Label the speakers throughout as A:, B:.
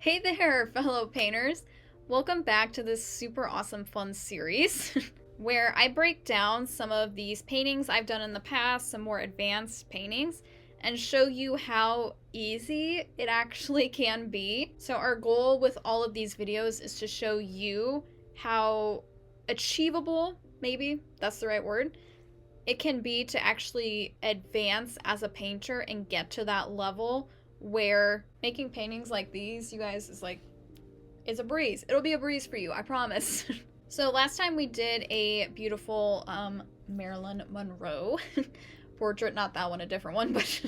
A: Hey there, fellow painters! Welcome back to this super awesome fun series where I break down some of these paintings I've done in the past, some more advanced paintings, and show you how easy it actually can be. So our goal with all of these videos is to show you how achievable, maybe that's the right word, it can be to actually advance as a painter and get to that level where making paintings like these, you guys, is like, it's a breeze. It'll be a breeze for you, I promise. So last time we did a beautiful Marilyn Monroe portrait, not that one, a different one, but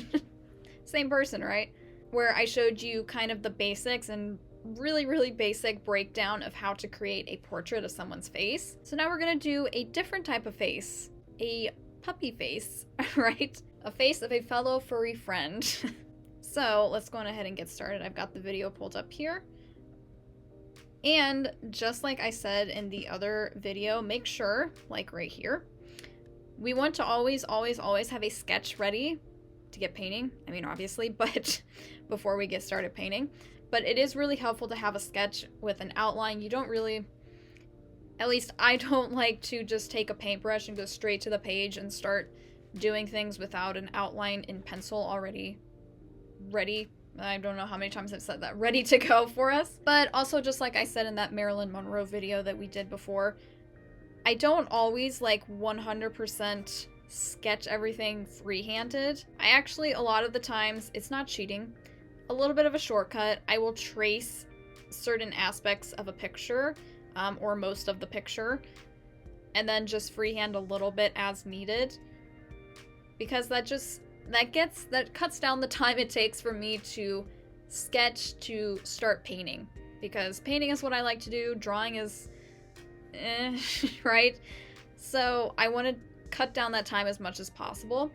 A: same person, right? Where I showed you kind of the basics and really basic breakdown of how to create a portrait of someone's face. So now we're gonna do a different type of face, a puppy face, right? A face of a fellow furry friend. So let's go on ahead and get started. I've got the video pulled up here. And just like I said in the other video, make sure, like right here, we want to always have a sketch ready to get painting. I mean, obviously, but before we get started painting. But it is really helpful to have a sketch with an outline. You don't really, at least I don't like to just take a paintbrush and go straight to the page and start doing things without an outline in pencil already ready. I don't know how many times I've said that, ready to go for us. But also, just like I said in that Marilyn Monroe video that we did before, I don't always like 100% sketch everything free-handed. I actually, a lot of the times, it's not cheating, a little bit of a shortcut. I will trace certain aspects of a picture, or most of the picture, and then just freehand a little bit as needed, because that cuts down the time it takes for me to sketch to start painting, because painting is what I like to do, drawing is right? So I want to cut down that time as much as possible.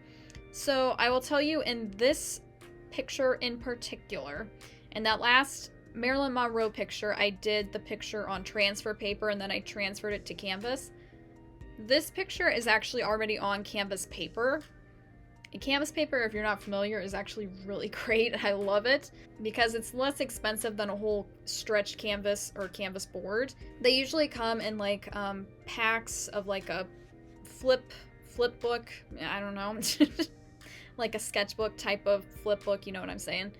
A: So I will tell you, in this picture in particular, in that last Marilyn Monroe picture, I did the picture on transfer paper and then I transferred it to canvas. This picture is actually already on canvas paper. And canvas paper, if you're not familiar, is actually really great. I love it because it's less expensive than a whole stretched canvas or canvas board. They usually come in like packs of like a flip book. I don't know. Like a sketchbook type of flip book, you know what I'm saying?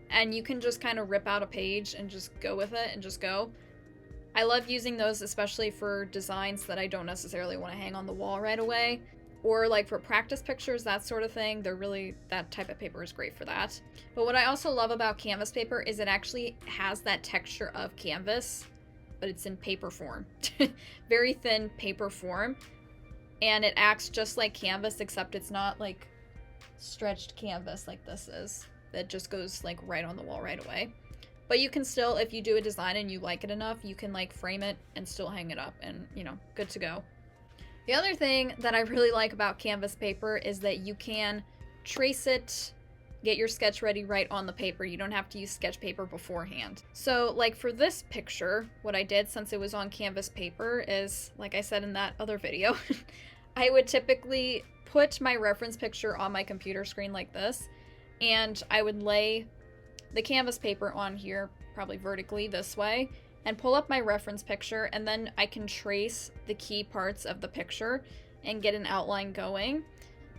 A: And you can just kind of rip out a page and just go with it and just go. I love using those, especially for designs that I don't necessarily want to hang on the wall right away. Or like for practice pictures, that sort of thing. That type of paper is great for that. But what I also love about canvas paper is it actually has that texture of canvas, but it's in paper form. Very thin paper form. And it acts just like canvas, except it's not like stretched canvas like this is. That just goes like right on the wall right away. But you can still, if you do a design and you like it enough, you can like frame it and still hang it up and, you know, good to go. The other thing that I really like about canvas paper is that you can trace it, get your sketch ready right on the paper. You don't have to use sketch paper beforehand. So like for this picture, what I did, since it was on canvas paper, is, like I said in that other video, I would typically put my reference picture on my computer screen like this, and I would lay the canvas paper on here, probably vertically this way, and pull up my reference picture, and then I can trace the key parts of the picture and get an outline going.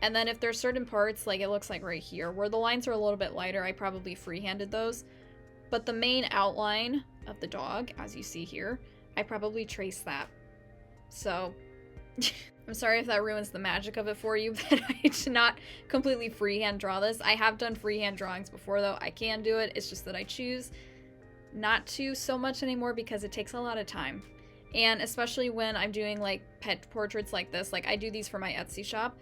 A: And then if there's certain parts, like it looks like right here, where the lines are a little bit lighter, I probably freehanded those. But the main outline of the dog, as you see here, I probably traced that. So, I'm sorry if that ruins the magic of it for you, but I did not completely freehand draw this. I have done freehand drawings before though, I can do it, it's just that I choose not to so much anymore because it takes a lot of time. And especially when I'm doing like pet portraits like this, like I do these for my Etsy shop,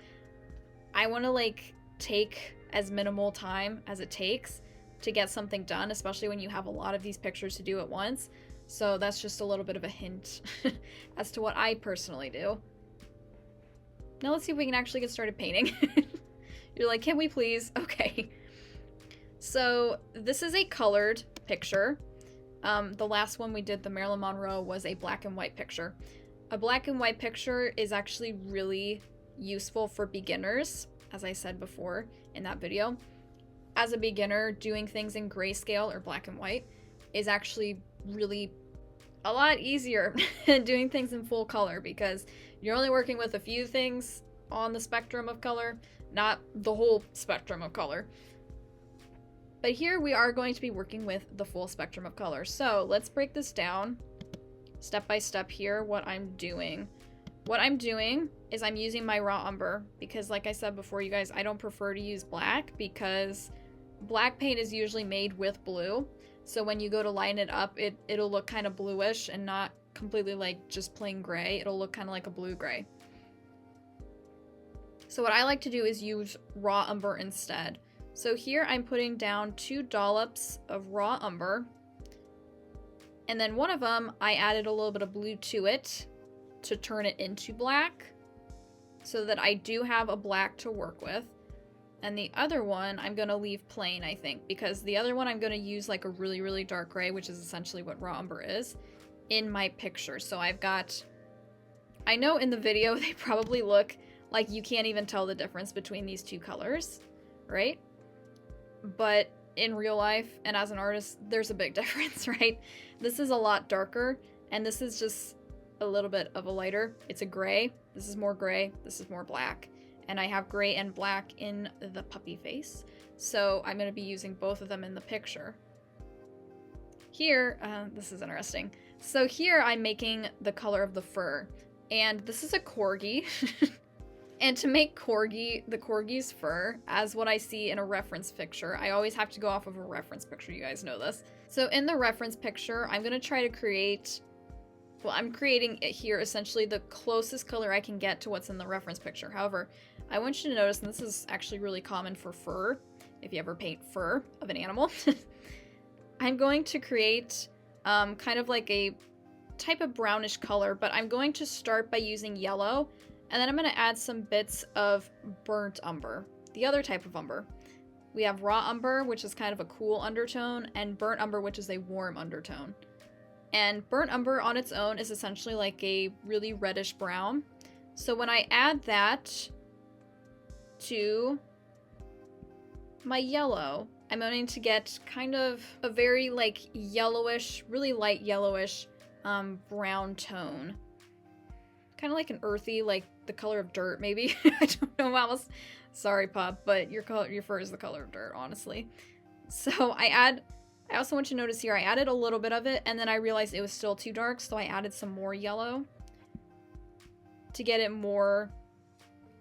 A: I want to like take as minimal time as it takes to get something done, especially when you have a lot of these pictures to do at once. So that's just a little bit of a hint as to what I personally do. Now let's see if we can actually get started painting. You're like, can we please? Okay. So this is a colored picture. The last one we did, the Marilyn Monroe, was a black and white picture. A black and white picture is actually really useful for beginners, as I said before in that video. As a beginner, doing things in grayscale or black and white is actually really a lot easier than doing things in full color, because you're only working with a few things on the spectrum of color, not the whole spectrum of color. But here we are going to be working with the full spectrum of color. So let's break this down step by step here, what I'm doing. What I'm doing is I'm using my raw umber, because like I said before, you guys, I don't prefer to use black because black paint is usually made with blue. So when you go to line it up, it'll look kind of bluish and not completely like just plain gray. It'll look kind of like a blue-gray. So what I like to do is use raw umber instead. So here I'm putting down 2 dollops of raw umber. And then one of them, I added a little bit of blue to it to turn it into black, so that I do have a black to work with. And the other one I'm going to leave plain, I think, because the other one I'm going to use like a really, really dark gray, which is essentially what raw umber is, in my picture. So I've got, I know in the video they probably look like you can't even tell the difference between these two colors, right? But in real life and as an artist, there's a big difference, right? This is a lot darker, and this is just a little bit of a lighter. It's a gray. This is more gray. This is more black. And I have gray and black in the puppy face. So I'm going to be using both of them in the picture. Here, this is interesting. So here I'm making the color of the fur. And this is a corgi. And to make the corgi's fur, as what I see in a reference picture, I always have to go off of a reference picture, you guys know this. So in the reference picture, I'm going to try to create, well, I'm creating it here essentially the closest color I can get to what's in the reference picture. However, I want you to notice, and this is actually really common for fur, if you ever paint fur of an animal, I'm going to create kind of like a type of brownish color, but I'm going to start by using yellow. And then I'm going to add some bits of burnt umber, the other type of umber. We have raw umber, which is kind of a cool undertone, and burnt umber, which is a warm undertone. And burnt umber on its own is essentially like a really reddish brown. So when I add that to my yellow, I'm going to get kind of a very like yellowish, really light yellowish brown tone. Kind of like an earthy, like the color of dirt, maybe. I don't know how else. Sorry, pup, but your fur is the color of dirt, honestly. So I also want you to notice here, I added a little bit of it, and then I realized it was still too dark, so I added some more yellow to get it more,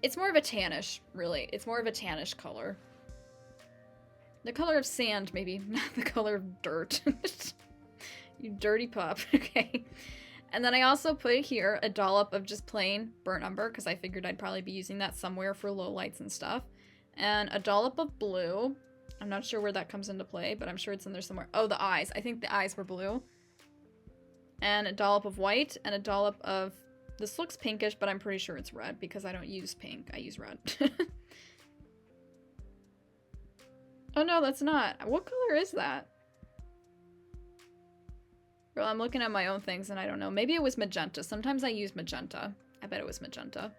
A: it's more of a tannish, really. It's more of a tannish color. The color of sand, maybe, not the color of dirt. You dirty pup, okay. And then I also put here a dollop of just plain burnt umber, because I figured I'd probably be using that somewhere for low lights and stuff. And a dollop of blue. I'm not sure where that comes into play, but I'm sure it's in there somewhere. Oh, the eyes. I think the eyes were blue. And a dollop of white, and a dollop of... This looks pinkish, but I'm pretty sure it's red, because I don't use pink. I use red. Oh no, that's not. What color is that? Well, I'm looking at my own things and I don't know. Maybe it was magenta. Sometimes I use magenta. I bet it was magenta.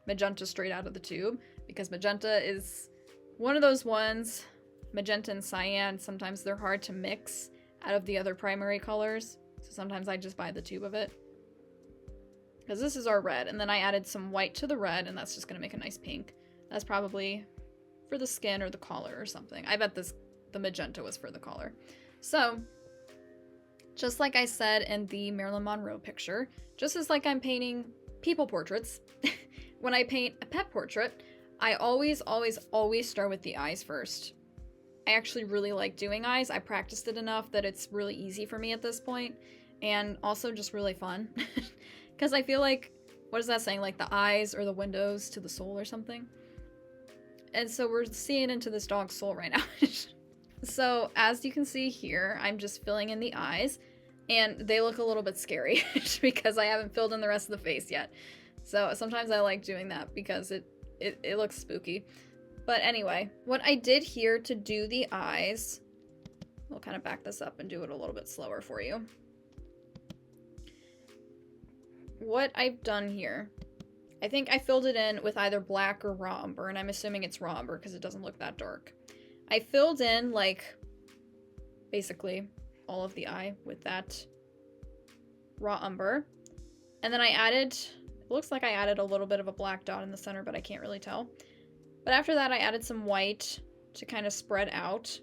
A: Magenta straight out of the tube, because magenta is one of those ones. Magenta and cyan, sometimes they're hard to mix out of the other primary colors. So sometimes I just buy the tube of it. Because this is our red, and then I added some white to the red, and that's just going to make a nice pink. That's probably for the skin or the collar or something. I bet the magenta was for the collar. So... just like I said in the Marilyn Monroe picture, just as like I'm painting people portraits, when I paint a pet portrait, I always, always, always start with the eyes first. I actually really like doing eyes. I practiced it enough that it's really easy for me at this point, and also just really fun. Because I feel like, what is that saying? Like the eyes are the windows to the soul or something? And so we're seeing into this dog's soul right now. So as you can see here, I'm just filling in the eyes, and they look a little bit scary because I haven't filled in the rest of the face yet. So sometimes I like doing that because it looks spooky. But anyway, what I did here to do the eyes, we'll kind of back this up and do it a little bit slower for you. What I've done here, I think I filled it in with either black or raw umber, and I'm assuming it's raw umber because it doesn't look that dark. I filled in, like, basically all of the eye with that raw umber. And then I added, it looks like I added a little bit of a black dot in the center, but I can't really tell. But after that, I added some white to kind of spread out.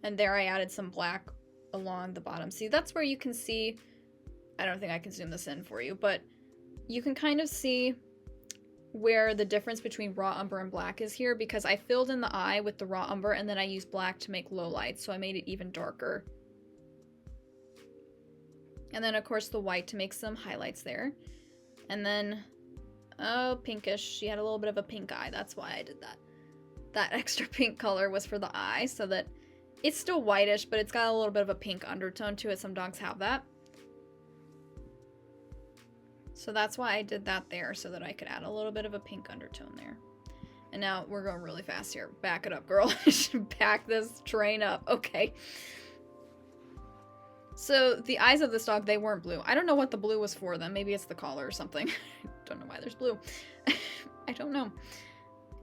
A: And there I added some black along the bottom. See, that's where you can see, I don't think I can zoom this in for you, but you can kind of see where the difference between raw umber and black is here, because I filled in the eye with the raw umber and then I used black to make low lights, so I made it even darker. And then of course the white to make some highlights there. And then, oh, pinkish. She had a little bit of a pink eye, that's why I did that. That extra pink color was for the eye, so that it's still whitish, but it's got a little bit of a pink undertone to it. Some dogs have that. So that's why I did that there, so that I could add a little bit of a pink undertone there. And now we're going really fast here. Back it up, girl. Back this train up. Okay. So the eyes of this dog, they weren't blue. I don't know what the blue was for them. Maybe it's the collar or something. I don't know why there's blue. I don't know.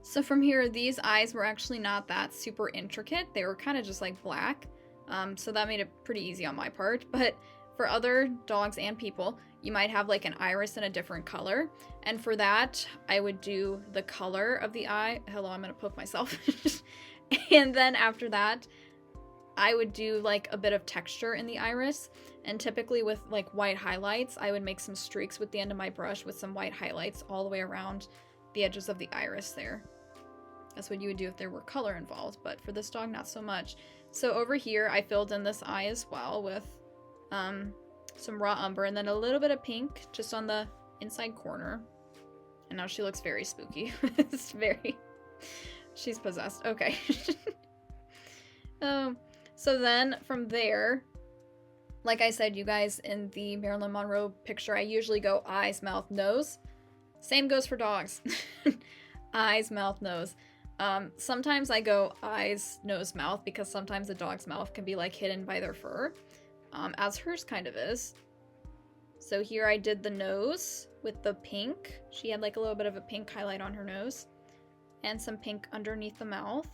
A: So from here, these eyes were actually not that super intricate. They were kind of just like black. So that made it pretty easy on my part. But for other dogs and people, you might have like an iris in a different color. And for that, I would do the color of the eye. Hello, I'm going to poke myself. And then after that, I would do like a bit of texture in the iris. And typically with like white highlights, I would make some streaks with the end of my brush with some white highlights all the way around the edges of the iris there. That's what you would do if there were color involved, but for this dog, not so much. So over here, I filled in this eye as well with some raw umber and then a little bit of pink just on the inside corner. And now she looks very spooky. It's very... She's possessed. Okay. So then from there, like I said, you guys, in the Marilyn Monroe picture, I usually go eyes, mouth, nose. Same goes for dogs. Eyes, mouth, nose. Sometimes I go eyes, nose, mouth because sometimes a dog's mouth can be like hidden by their fur, as hers kind of is. So here I did the nose with the pink. She had like a little bit of a pink highlight on her nose and some pink underneath the mouth.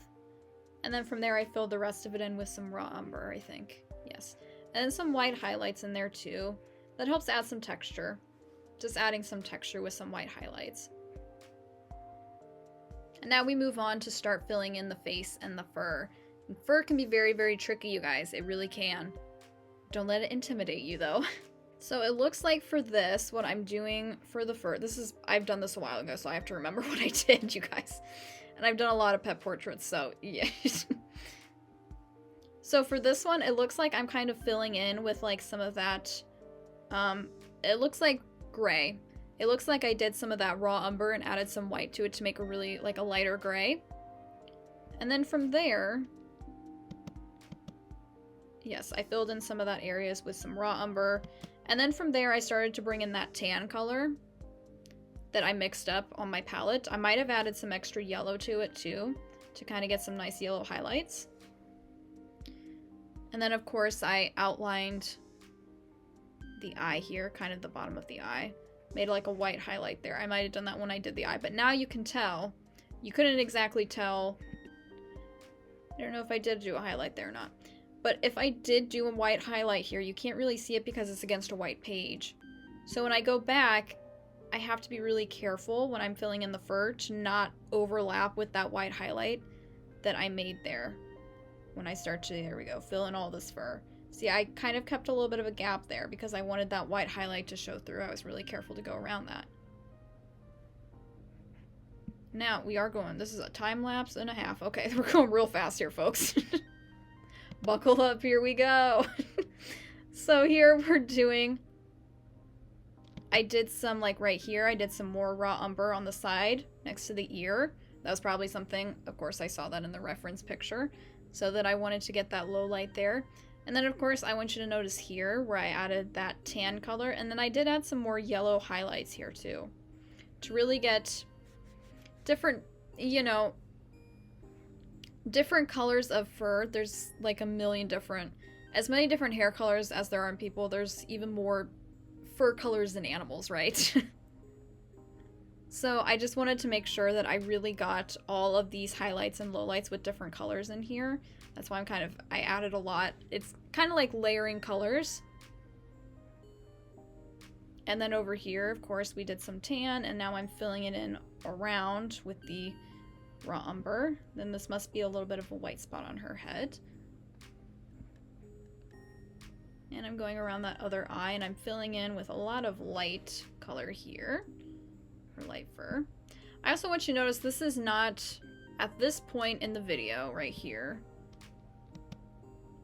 A: And then from there I filled the rest of it in with some raw umber, I think. Yes. And then some white highlights in there too. That helps add some texture. Just adding some texture with some white highlights. And now we move on to start filling in the face and the fur. And fur can be very, very tricky, you guys. It really can. Don't let it intimidate you, though. So it looks like for this, what I'm doing for the fur, I've done this a while ago, so I have to remember what I did, you guys. And I've done a lot of pet portraits, so yeah. So for this one, it looks like I'm kind of filling in with like some of that, it looks like gray. It looks like I did some of that raw umber and added some white to it to make a really, like a lighter gray. And then from there, yes, I filled in some of that areas with some raw umber. And then from there, I started to bring in that tan color that I mixed up on my palette. I might have added some extra yellow to it too, to kind of get some nice yellow highlights. And then of course I outlined the eye here, kind of the bottom of the eye. Made like a white highlight there. I might have done that when I did the eye, but now you can tell. You couldn't exactly tell. I don't know if I did do a highlight there or not. But if I did do a white highlight here, you can't really see it because it's against a white page. So when I go back, I have to be really careful when I'm filling in the fur to not overlap with that white highlight that I made there. When I start to, there we go, fill in all this fur. See, I kind of kept a little bit of a gap there because I wanted that white highlight to show through. I was really careful to go around that. Now, we are going, this is a time lapse and a half. Okay, we're going real fast here, folks. Buckle up, here we go. So here we're doing, I did some, like right here, I did some more raw umber on the side next to the ear. That was probably something, of course I saw that in the reference picture, so that I wanted to get that low light there. And then of course I want you to notice here where I added that tan color, and then I did add some more yellow highlights here too, to really get different, you know, different colors of fur. There's like a million different, as many different hair colors as there are in people. There's even more fur colors than animals, right? So I just wanted to make sure that I really got all of these highlights and lowlights with different colors in here. That's why I added a lot. It's kind of like layering colors. And then over here, of course, we did some tan, and now I'm filling it in around with the raw umber. Then this must be a little bit of a white spot on her head. And I'm going around that other eye, and I'm filling in with a lot of light color here. Her light fur. I also want you to notice this is not, at this point in the video, right here,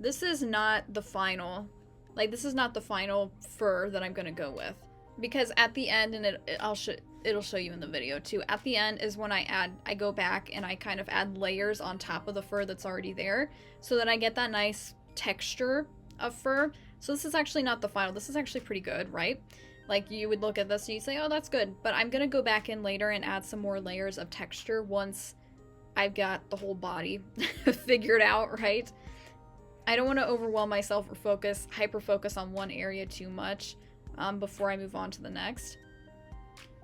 A: this is not the final, like, this is not the final fur that I'm gonna go with. Because at the end, and it'll show you in the video too, at the end is when I go back and I kind of add layers on top of the fur that's already there, so that I get that nice texture of fur. So this is actually not the final, this is actually pretty good, right? Like, you would look at this and you say, oh, that's good. But I'm gonna go back in later and add some more layers of texture once I've got the whole body figured out, right? I don't want to overwhelm myself or hyper focus on one area too much before I move on to the next.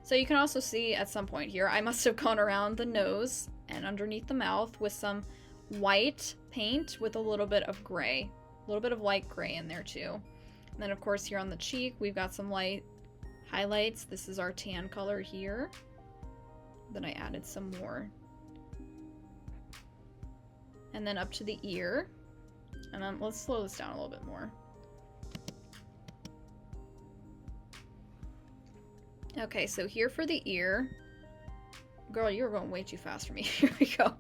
A: So you can also see at some point here, I must have gone around the nose and underneath the mouth with some white paint with a little bit of gray. A little bit of light gray in there too. And then of course here on the cheek, we've got some light highlights. This is our tan color here. Then I added some more. And then up to the ear. And then let's slow this down a little bit more. Okay, so here for the ear. Girl, you're going way too fast for me. Here we go.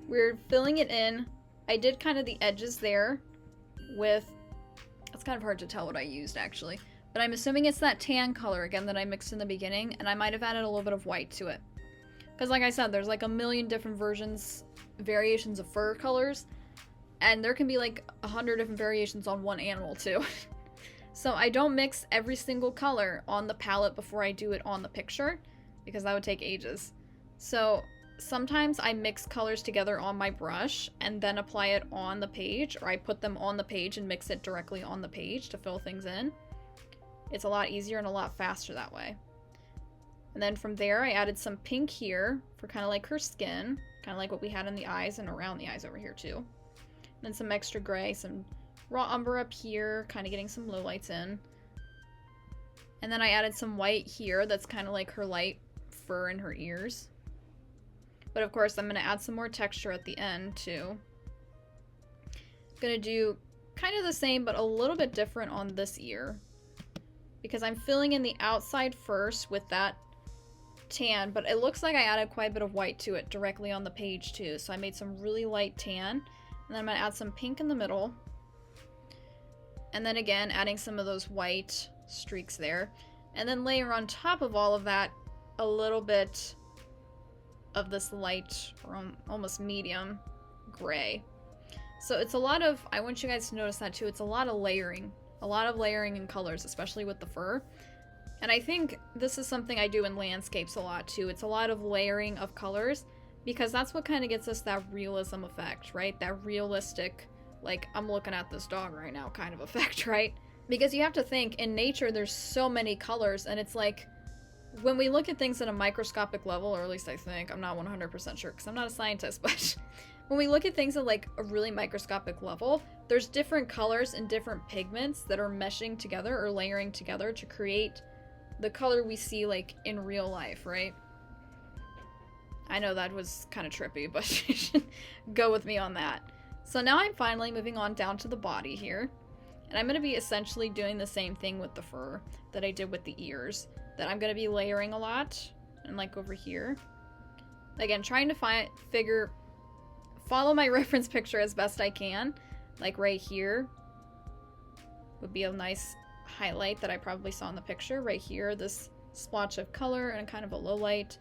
A: We're filling it in. I did kind of the edges there with, it's kind of hard to tell what I used actually, but I'm assuming it's that tan color again that I mixed in the beginning, and I might have added a little bit of white to it. Because like I said, there's like a million different variations of fur colors, and there can be like 100 different variations on one animal too. So I don't mix every single color on the palette before I do it on the picture, because that would take ages. So sometimes I mix colors together on my brush and then apply it on the page, or I put them on the page and mix it directly on the page to fill things in. It's a lot easier and a lot faster that way. And then from there I added some pink here for kind of like her skin, kind of like what we had in the eyes and around the eyes over here too. And then some extra gray, some raw umber up here, kind of getting some lowlights in. And then I added some white here that's kind of like her light fur in her ears. But of course I'm going to add some more texture at the end too. I'm going to do kind of the same but a little bit different on this ear, because I'm filling in the outside first with that tan, but it looks like I added quite a bit of white to it directly on the page too. So I made some really light tan, and then I'm going to add some pink in the middle. And then again, adding some of those white streaks there. And then layer on top of all of that a little bit of this light, or almost medium, gray. So it's a lot of, I want you guys to notice that too, it's a lot of layering. A lot of layering in colors, especially with the fur. And I think this is something I do in landscapes a lot too. It's a lot of layering of colors, because that's what kind of gets us that realism effect, right? That realistic, like, I'm looking at this dog right now kind of effect, right? Because you have to think, in nature there's so many colors, and it's like, when we look at things at a microscopic level, or at least I think, I'm not 100% sure because I'm not a scientist, but when we look at things at like a really microscopic level, there's different colors and different pigments that are meshing together or layering together to create the color we see like in real life, right? I know that was kind of trippy, but you should go with me on that. So now I'm finally moving on down to the body here, and I'm going to be essentially doing the same thing with the fur that I did with the ears. That I'm going to be layering a lot, and like over here. Again, trying to follow my reference picture as best I can. Like right here would be a nice highlight that I probably saw in the picture. Right here, this splotch of color and kind of a low light.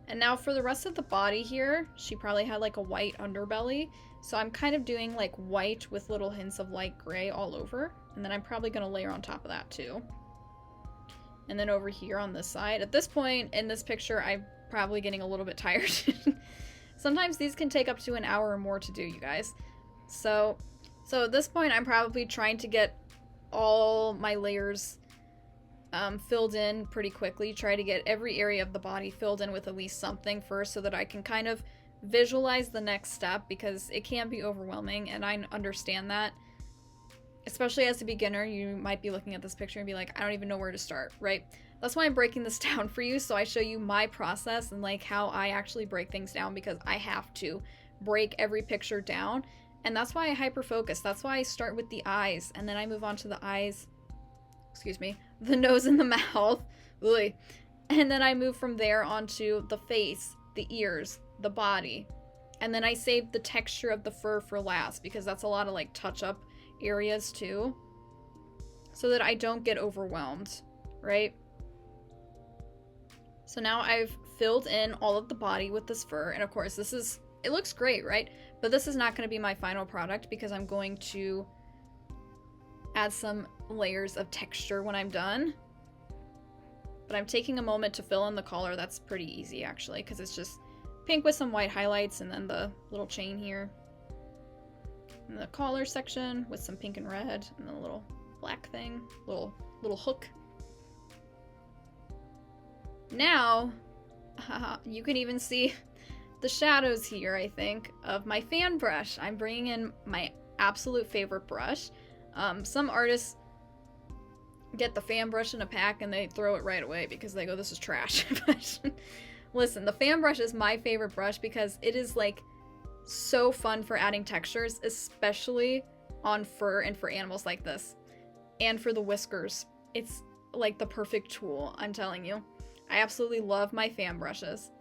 A: And now for the rest of the body here, she probably had like a white underbelly. So I'm kind of doing like white with little hints of light gray all over. And then I'm probably going to layer on top of that too. And then over here on this side, at this point in this picture, I'm probably getting a little bit tired. Sometimes these can take up to an hour or more to do, you guys. So at this point, I'm probably trying to get all my layers filled in pretty quickly. Try to get every area of the body filled in with at least something first so that I can kind of visualize the next step, because it can be overwhelming, and I understand that. Especially as a beginner, you might be looking at this picture and be like, I don't even know where to start, right? That's why I'm breaking this down for you, so I show you my process and like how I actually break things down, because I have to break every picture down. And that's why I hyper focus. That's why I start with the eyes, and then I move on to the eyes, the nose and the mouth, really. And then I move from there onto the face, the ears, the body. And then I save the texture of the fur for last, because that's a lot of like touch up areas too, so that I don't get overwhelmed, right? So now I've filled in all of the body with this fur, and of course it looks great, right? But this is not going to be my final product, because I'm going to add some layers of texture when I'm done. But I'm taking a moment to fill in the collar. That's pretty easy actually, because it's just pink with some white highlights, and then the little chain here. And the collar section with some pink and red, and then a little black thing, little hook. Now, you can even see the shadows here, I think, of my fan brush. I'm bringing in my absolute favorite brush. Some artists get the fan brush in a pack and they throw it right away because they go, this is trash. But listen, the fan brush is my favorite brush because it is like so fun for adding textures, especially on fur and for animals like this. And for the whiskers. It's like the perfect tool, I'm telling you. I absolutely love my fan brushes.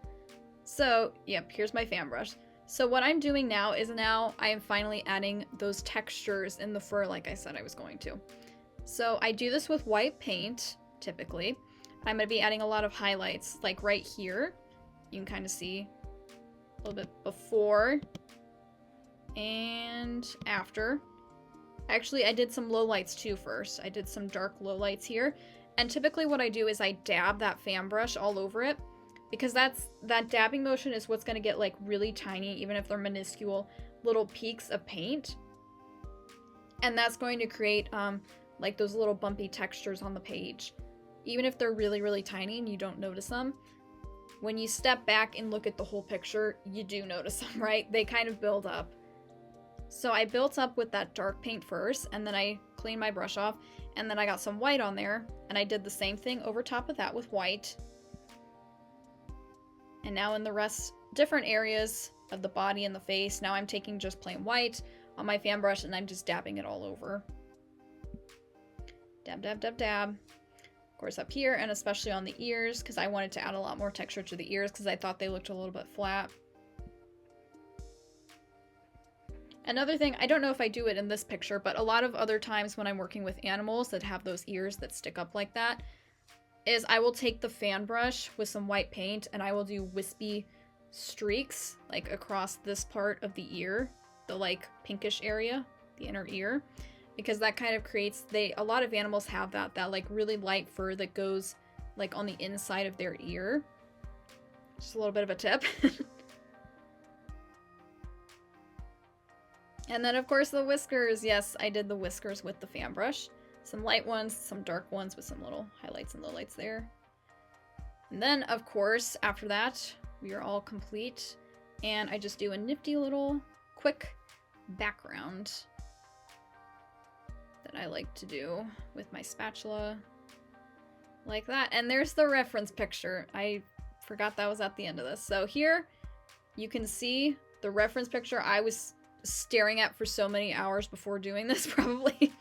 A: So, yep, here's my fan brush. So what I'm doing now is I am finally adding those textures in the fur like I said I was going to. So I do this with white paint, typically. I'm going to be adding a lot of highlights, like right here. You can kind of see a little bit before and after. Actually, I did some lowlights too first. I did some dark lowlights here. And typically what I do is I dab that fan brush all over it, because that dabbing motion is what's going to get like really tiny, even if they're minuscule, little peaks of paint. And that's going to create like those little bumpy textures on the page. Even if they're really, really tiny and you don't notice them, when you step back and look at the whole picture, you do notice them, right? They kind of build up. So I built up with that dark paint first, and then I cleaned my brush off, and then I got some white on there, and I did the same thing over top of that with white. And now in the rest, different areas of the body and the face, now I'm taking just plain white on my fan brush, and I'm just dabbing it all over. Dab, dab, dab, dab. Of course up here, and especially on the ears, because I wanted to add a lot more texture to the ears, because I thought they looked a little bit flat. Another thing, I don't know if I do it in this picture, but a lot of other times when I'm working with animals that have those ears that stick up like that, is I will take the fan brush with some white paint and I will do wispy streaks like across this part of the ear, the like pinkish area, the inner ear, because that kind of creates, a lot of animals have that like really light fur that goes like on the inside of their ear. Just a little bit of a tip. And then of course the whiskers. Yes, I did the whiskers with the fan brush. Some light ones, some dark ones with some little highlights and lowlights there. And then of course after that we are all complete, and I just do a nifty little quick background that I like to do with my spatula like that. And there's the reference picture. I forgot that was at the end of this. So here you can see the reference picture I was staring at for so many hours before doing this, probably,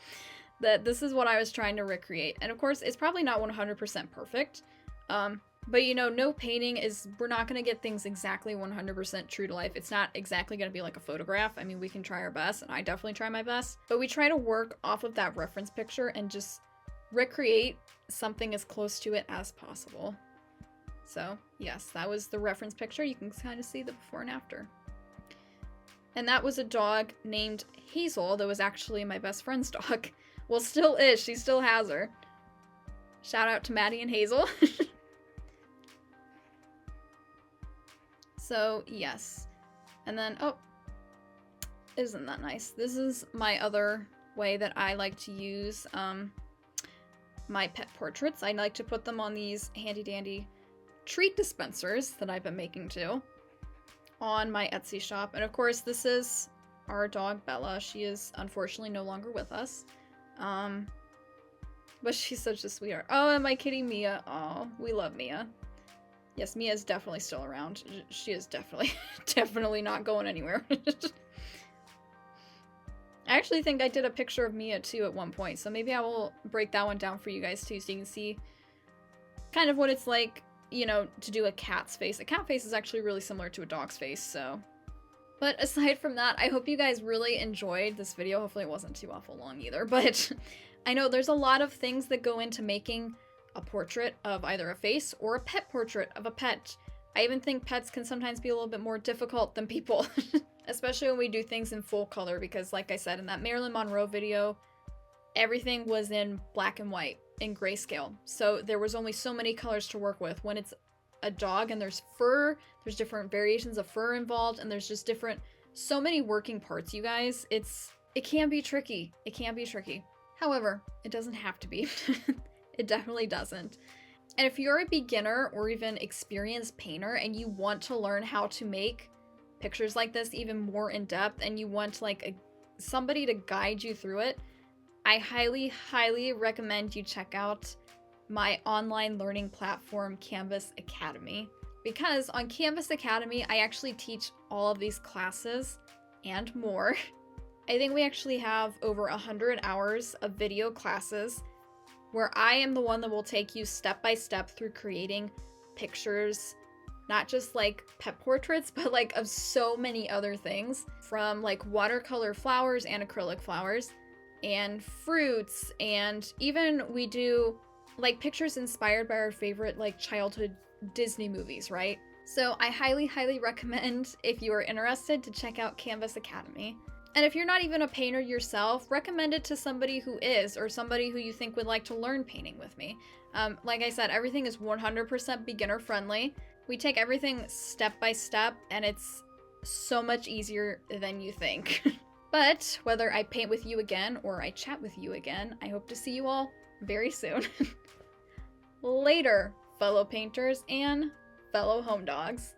A: that this is what I was trying to recreate. And of course it's probably not 100% perfect, but you know, no painting is, we're not going to get things exactly 100% true to life. It's not exactly going to be like a photograph. I mean, we can try our best, and I definitely try my best, but we try to work off of that reference picture and just recreate something as close to it as possible. So yes, that was the reference picture. You can kind of see the before and after. And that was a dog named Hazel that was actually my best friend's dog. Well, still is. She still has her. Shout out to Maddie and Hazel. So, yes. And then, oh, isn't that nice? This is my other way that I like to use my pet portraits. I like to put them on these handy dandy treat dispensers that I've been making too on my Etsy shop. And of course, this is our dog Bella. She is unfortunately no longer with us. But she's such a sweetheart. Oh, and my kitty Mia. Oh, we love Mia. Yes, Mia is definitely still around. She is definitely not going anywhere. I actually think I did a picture of Mia too at one point, so maybe I will break that one down for you guys too, so you can see kind of what it's like, you know, to do a cat's face. A cat face is actually really similar to a dog's face, so. But aside from that, I hope you guys really enjoyed this video. Hopefully it wasn't too awful long either, but I know there's a lot of things that go into making a portrait of either a face or a pet portrait of a pet. I even think pets can sometimes be a little bit more difficult than people, especially when we do things in full color, because like I said, in that Marilyn Monroe video, everything was in black and white, in grayscale. So there was only so many colors to work with. When it's a dog and there's fur, there's different variations of fur involved, and there's just so many working parts, you guys. It can be tricky. It can be tricky. However, it doesn't have to be. It definitely doesn't. And if you're a beginner or even experienced painter and you want to learn how to make pictures like this even more in depth, and you want like somebody to guide you through it, I highly recommend you check out my online learning platform, Canvas Academy. Because on Canvas Academy, I actually teach all of these classes and more. I think we actually have over 100 hours of video classes where I am the one that will take you step by step through creating pictures, not just like pet portraits, but like of so many other things, from like watercolor flowers and acrylic flowers and fruits, and even we do like pictures inspired by our favorite like childhood Disney movies, right? So I highly recommend, if you are interested, to check out Canvas Academy. And if you're not even a painter yourself, recommend it to somebody who is, or somebody who you think would like to learn painting with me. Like I said, everything is 100% beginner friendly. We take everything step by step, and it's so much easier than you think. But whether I paint with you again or I chat with you again, I hope to see you all very soon. Later, fellow painters and fellow home dogs.